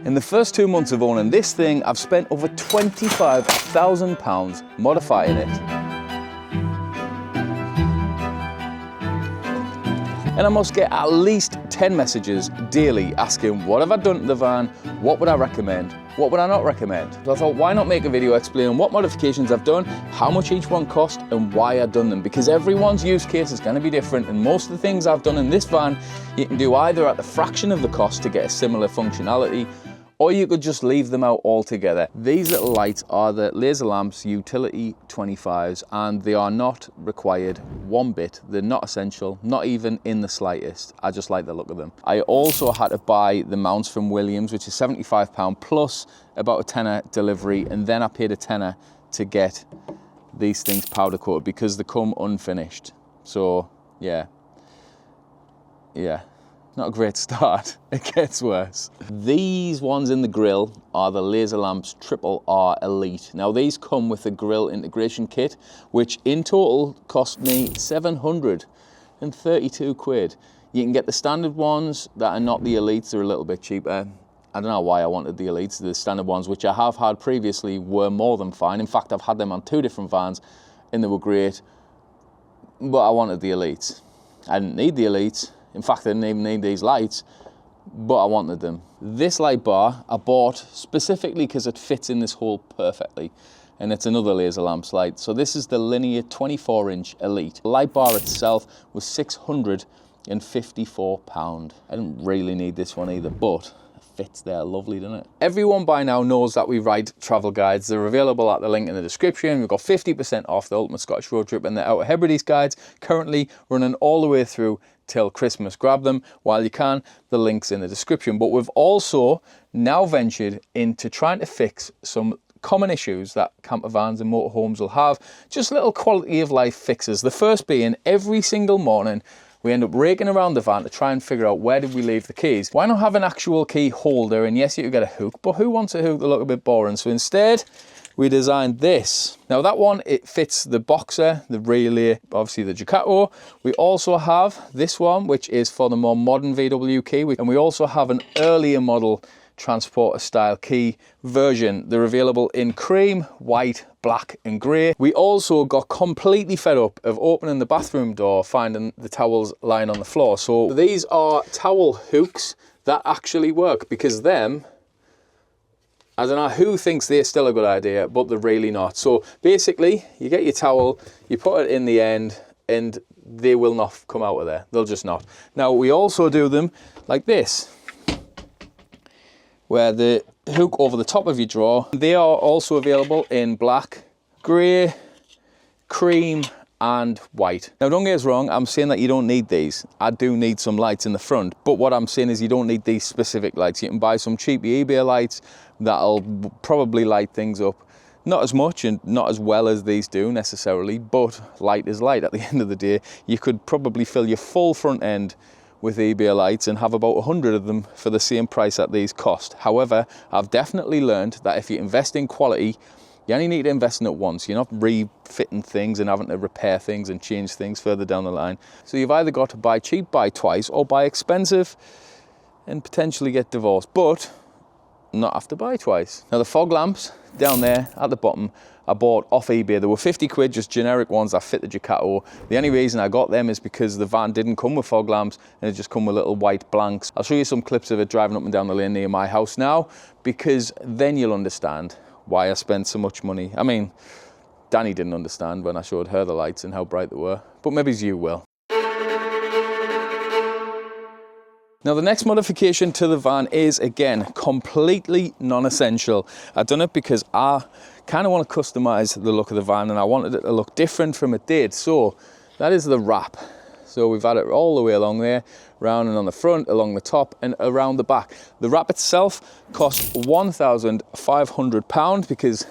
In the first 2 months of owning this thing, I've spent over £25,000 modifying it. And I must get at least 10 messages daily asking what have I done to the van, what would I recommend, what would I not recommend. So I thought, why not make a video explaining what modifications I've done, how much each one cost, and why I've done them, because everyone's use case is going to be different, and most of the things I've done in this van you can do either at the fraction of the cost to get a similar functionality, or you could just leave them out altogether. These little lights are the laser lamps utility 25s, and they are not required one bit. They're not essential, not even in the slightest. I just like the look of them. I also had to buy the mounts from Williams, which is £75 plus about a tenner delivery, and then I paid a tenner to get these things powder coated because they come unfinished. So yeah. Not a great start, it gets worse. These ones in the grille are the Laser Lamps Triple R Elite. Now these come with a grille integration kit, which in total cost me 732 quid. You can get the standard ones that are not the Elites, they're a little bit cheaper. I don't know why I wanted the Elites. The standard ones, which I have had previously, were more than fine. In fact, I've had them on 2 different vans and they were great, but I wanted the Elites. I didn't need the Elites. In fact, I didn't even need these lights, but I wanted them. This light bar I bought specifically because it fits in this hole perfectly, and it's another Laser Lamps light. So this is the linear 24-inch Elite. The light bar itself was £654. I didn't really need this one either, but it fits there lovely, doesn't it? Everyone by now knows that we write travel guides. They're available at the link in the description. We've got 50% off the Ultimate Scottish Road Trip and the Outer Hebrides guides, currently running all the way through till Christmas. Grab them while you can. The link's in the description. But we've also now ventured into trying to fix some common issues that camper vans and motorhomes will have. Just little quality of life fixes. The first being, every single morning we end up raking around the van to try and figure out where did we leave the keys. Why not have an actual key holder? And yes, you could get a hook, but who wants a hook that look a bit boring? So instead we designed this. Now that one, it fits the Boxer, the Relay, obviously the Ducato. We also have this one, which is for the more modern VW key. And we also have an earlier model Transporter style key version. They're available in cream, white, black and grey. We also got completely fed up of opening the bathroom door, finding the towels lying on the floor. So these are towel hooks that actually work, because them, I don't know who thinks they're still a good idea, but they're really not. So basically, you get your towel, you put it in the end, and they will not come out of there. They'll just not. Now, we also do them like this, where the hook over the top of your drawer. They are also available in black, grey, cream, and white. Now don't get us wrong, I'm saying that you don't need these. I do need some lights in the front, but what I'm saying is you don't need these specific lights. You can buy some cheap eBay lights that'll probably light things up. Not as much and not as well as these do necessarily, but light is light at the end of the day. You could probably fill your full front end with eBay lights and have about 100 of them for the same price that these cost. However, I've definitely learned that if you invest in quality, you only need to invest in it once. You're not refitting things and having to repair things and change things further down the line. So you've either got to buy cheap, buy twice, or buy expensive and potentially get divorced, but not have to buy twice. Now the fog lamps down there at the bottom, I bought off eBay. They were 50 quid, just generic ones that fit the Ducato. The only reason I got them is because the van didn't come with fog lamps and it just come with little white blanks. I'll show you some clips of it driving up and down the lane near my house now, because then you'll understand why I spent so much money. I mean, Danny didn't understand when I showed her the lights and how bright they were, but maybe you will. Now the next modification to the van is, again, completely non-essential. I've done it because I kind of want to customize the look of the van and I wanted it to look different from it did. So that is the wrap. So we've had it all the way along there, round and on the front, along the top and around the back. The wrap itself cost £1,500 because,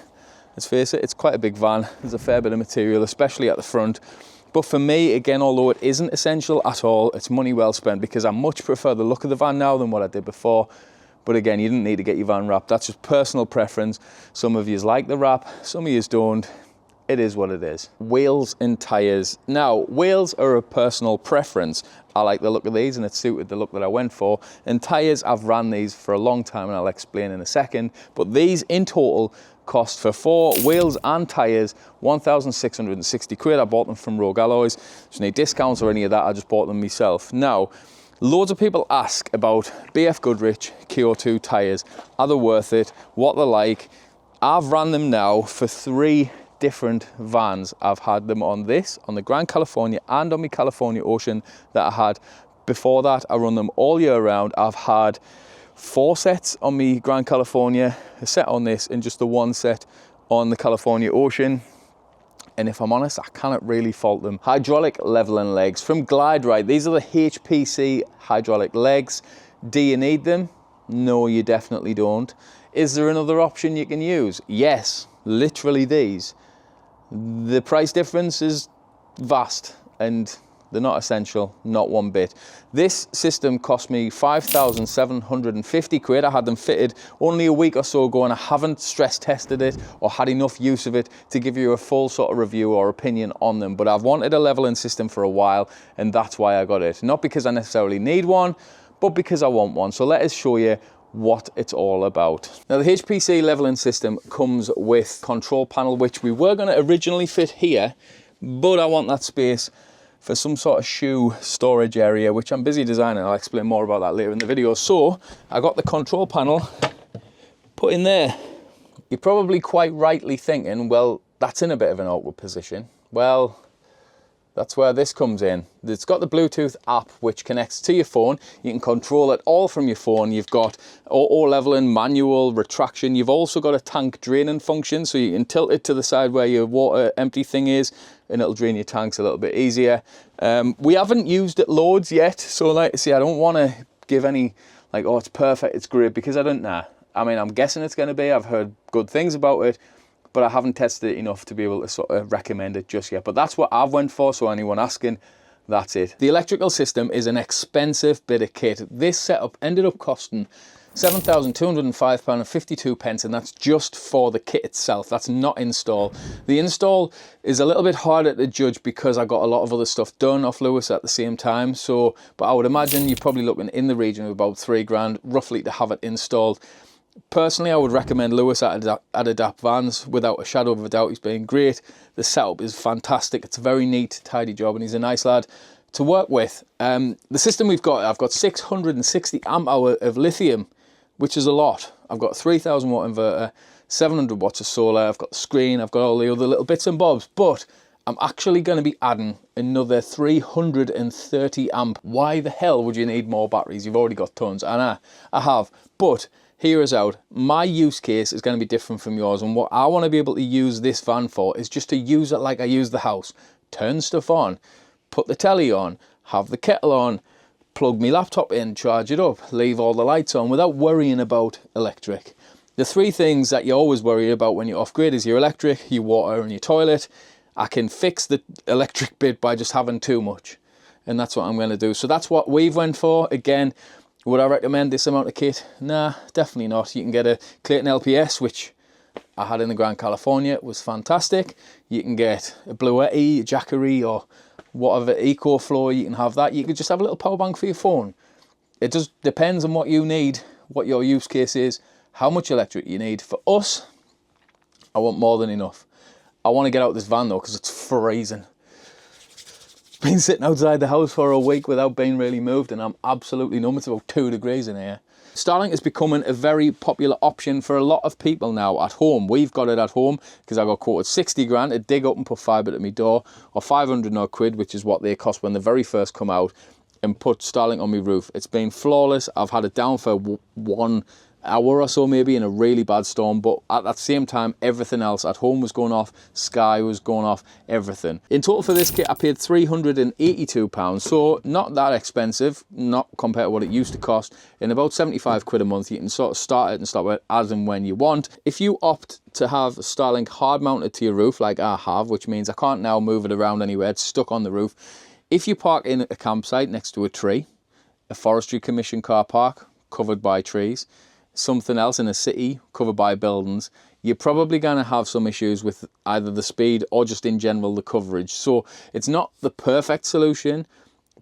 let's face it, it's quite a big van. There's a fair bit of material, especially at the front. But for me, again, although it isn't essential at all, it's money well spent because I much prefer the look of the van now than what I did before. But again, you didn't need to get your van wrapped. That's just personal preference. Some of yous like the wrap, some of yous don't. it is what it is. Wheels and tyres. Now, wheels are a personal preference. I like the look of these and it suited the look that I went for. And tyres, I've ran these for a long time and I'll explain in a second. But these in total cost for 4 wheels and tyres, 1,660 quid. I bought them from Rogue Alloys. There's no discounts or any of that, I just bought them myself. Now, loads of people ask about BF Goodrich KO2 tyres. Are they worth it? What they're like? I've ran them now for 3 different vans. I've had them on this, on the Grand California and on my California Ocean that I had. Before that, I run them all year round. I've had 4 sets on my Grand California, a set on this, and just the 1 set on the California Ocean. And if I'm honest, I cannot really fault them. Hydraulic leveling legs from Glide Ride. These are the HPC hydraulic legs. Do you need them? No, you definitely don't. Is there another option you can use? Yes, literally these. The price difference is vast and they're not essential, not one bit. This system cost me 5,750 quid. I had them fitted only a week or so ago and I haven't stress tested it or had enough use of it to give you a full sort of review or opinion on them. But I've wanted a leveling system for a while and that's why I got it. Not because I necessarily need one, but because I want one. So let us show you what it's all about. Now the HPC leveling system comes with control panel, which we were going to originally fit here, but I want that space for some sort of shoe storage area, which I'm busy designing. I'll explain more about that later in the video. So I got the control panel put in there. You're probably quite rightly thinking, well, that's in a bit of an awkward position. Well, that's where this comes in. It's got the Bluetooth app which connects to your phone. You can control it all from your phone. You've got auto leveling, manual, retraction. You've also got a tank draining function, so you can tilt it to the side where your water empty thing is and it'll drain your tanks a little bit easier. We haven't used it loads yet, so like I say, I don't want to give any like, oh, it's perfect, it's great, because I don't know. I mean, I'm guessing it's going to be. I've heard good things about it, but I haven't tested it enough to be able to sort of recommend it just yet. But that's what I've went for, so anyone asking, that's it. The electrical system is an expensive bit of kit. This setup ended up costing £7,205.52, and that's just for the kit itself. That's not install. The install is a little bit harder to judge because I got a lot of other stuff done off Lewis at the same time. So, but I would imagine you're probably looking in the region of about £3 roughly to have it installed. Personally, I would recommend Lewis at Adapt Vans without a shadow of a doubt. He's been great. The setup is fantastic. It's a very neat, tidy job, and he's a nice lad to work with. The system we've got, I've got 660 amp hour of lithium, which is a lot. I've got a 3,000 watt inverter, 700 watts of solar, I've got the screen, I've got all the other little bits and bobs, but I'm actually going to be adding another 330 amp. Why the hell would you need more batteries? You've already got tons, and I have, but hear us out. My use case is going to be different from yours, and what I want to be able to use this van for is just to use it like I use the house. Turn stuff on, put the telly on, have the kettle on, plug my laptop in, charge it up, leave all the lights on without worrying about electric. The 3 things that you always worry about when you're off-grid is your electric, your water and your toilet. I can fix the electric bit by just having too much, and that's what I'm going to do. So that's what we've went for. Again, would I recommend this amount of kit? Nah, definitely not. You can get a Clayton LPS, which I had in the Grand California. It was fantastic. You can get a Bluetti, a Jackery, or whatever EcoFlow. You can have that. You could just have a little power bank for your phone. It just depends on what you need, what your use case is, how much electric you need. For us, I want more than enough. I want to get out this van though, because it's freezing. Been sitting outside the house for a week without being really moved, and I'm absolutely numb. It's about 2 degrees in here. Starlink is becoming a very popular option for a lot of people now at home. We've got it at home because I got quoted 60 grand to dig up and put fibre to my door, or 500 odd quid, which is what they cost when they very first come out, and put Starlink on my roof. It's been flawless. I've had it down for 1 hour or so maybe in a really bad storm, but at that same time everything else at home was going off, Sky was going off, everything. In total for this kit I paid £382, so not that expensive, not compared to what it used to cost, and about 75 quid a month. You can sort of start it and stop it as and when you want. If you opt to have Starlink hard mounted to your roof like I have, which means I can't now move it around anywhere, it's stuck on the roof. If you park in a campsite next to a tree, a forestry commission car park covered by trees, something else in a city covered by buildings, you're probably going to have some issues with either the speed or just in general the coverage. So it's not the perfect solution,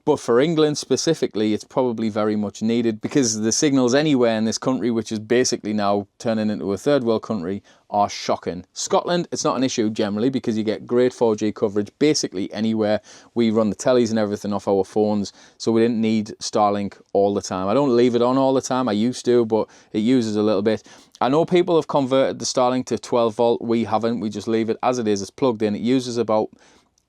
but for England specifically, it's probably very much needed, because the signals anywhere in this country, which is basically now turning into a third world country, are shocking. Scotland, it's not an issue generally because you get great 4G coverage basically anywhere. We run the tellies and everything off our phones, so we didn't need Starlink all the time. I don't leave it on all the time. I used to, but it uses a little bit. I know people have converted the Starlink to 12 volt. We haven't. We just leave it as it is. It's plugged in. It uses about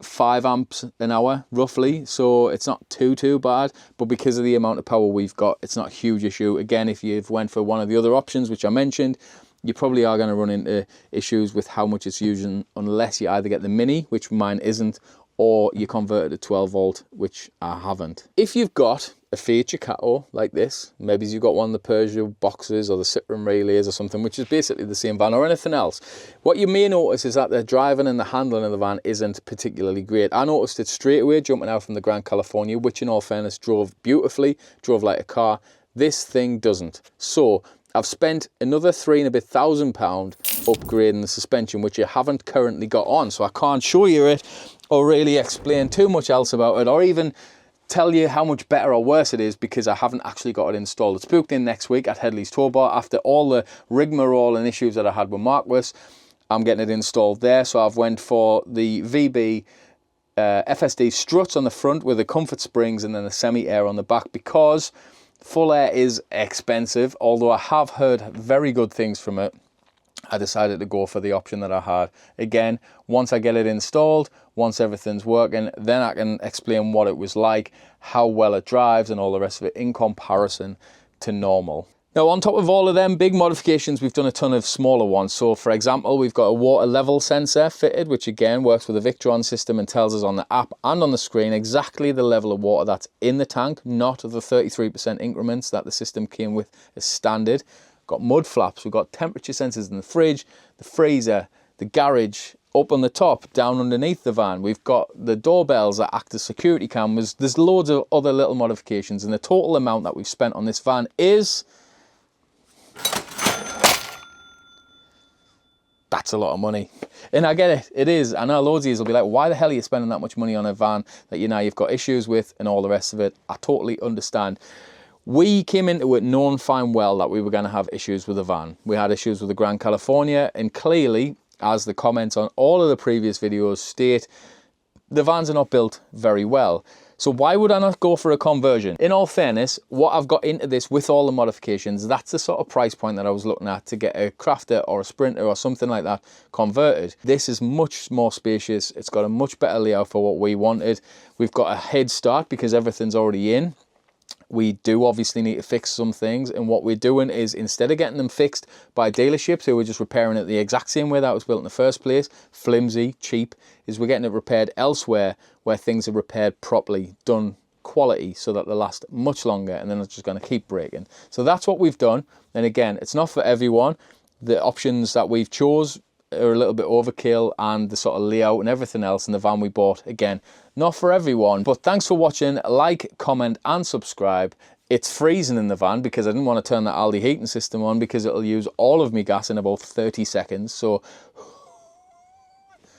5 amps an hour roughly, so it's not too bad, but because of the amount of power we've got, it's not a huge issue. Again, if you've went for one of the other options which I mentioned, you probably are going to run into issues with how much it's using, unless you either get the mini, which mine isn't, or you convert it to 12 volt, which I haven't. If you've got a Fiat Ducato like this, maybe you've got one of the Peugeot boxes or the Citroen Relays or something, which is basically the same van, or anything else, what you may notice is that the driving and the handling of the van isn't particularly great. I noticed it straight away jumping out from the Grand California, which in all fairness drove beautifully, drove like a car. This thing doesn't. So I've spent another £3,000 upgrading the suspension, which you haven't currently got on, so I can't show you it or really explain too much else about it, or even tell you how much better or worse it is, because I haven't actually got it installed. It's booked in next week at Headley's Tow Bar. After all the rigmarole and issues that I had with Marquis, I'm getting it installed there. So I've went for the VB FSD struts on the front with the comfort springs and then the semi-air on the back, because full air is expensive. Although I have heard very good things from it, I decided to go for the option that I had. Again, once I get it installed, once everything's working, then I can explain what it was like, how well it drives and all the rest of it in comparison to normal. Now, on top of all of them big modifications, we've done a ton of smaller ones. So for example, we've got a water level sensor fitted, which again works with a Victron system and tells us on the app and on the screen exactly the level of water that's in the tank, not the 33% increments that the system came with as standard. Got mud flaps, we've got temperature sensors in the fridge, the freezer, the garage, up on the top, down underneath the van. We've got the doorbells that act as security cameras. There's loads of other little modifications, and the total amount that we've spent on this van is... that's a lot of money. And I get it, it is. I know loads of you will be like, why the hell are you spending that much money on a van that you've got issues with and all the rest of it? I totally understand. We came into it knowing fine well that we were going to have issues with the van. We had issues with the Grand California, and clearly, as the comments on all of the previous videos state, the vans are not built very well. So why would I not go for a conversion? In all fairness, what I've got into this with all the modifications, that's the sort of price point that I was looking at to get a Crafter or a Sprinter or something like that converted. This is much more spacious. It's got a much better layout for what we wanted. We've got a head start because everything's already in. We do obviously need to fix some things, and what we're doing is, instead of getting them fixed by dealerships who are just repairing it the exact same way that was built in the first place, flimsy, cheap, is we're getting it repaired elsewhere where things are repaired properly, done quality, so that they last much longer, and then it's just going to keep breaking. So that's what we've done. And again, it's not for everyone. The options that we've chose are a little bit overkill, and the sort of layout and everything else in the van we bought, again, not for everyone. But thanks for watching. Like, comment and subscribe. It's freezing in the van because I didn't want to turn the Aldi heating system on, because it'll use all of my gas in about 30 seconds. So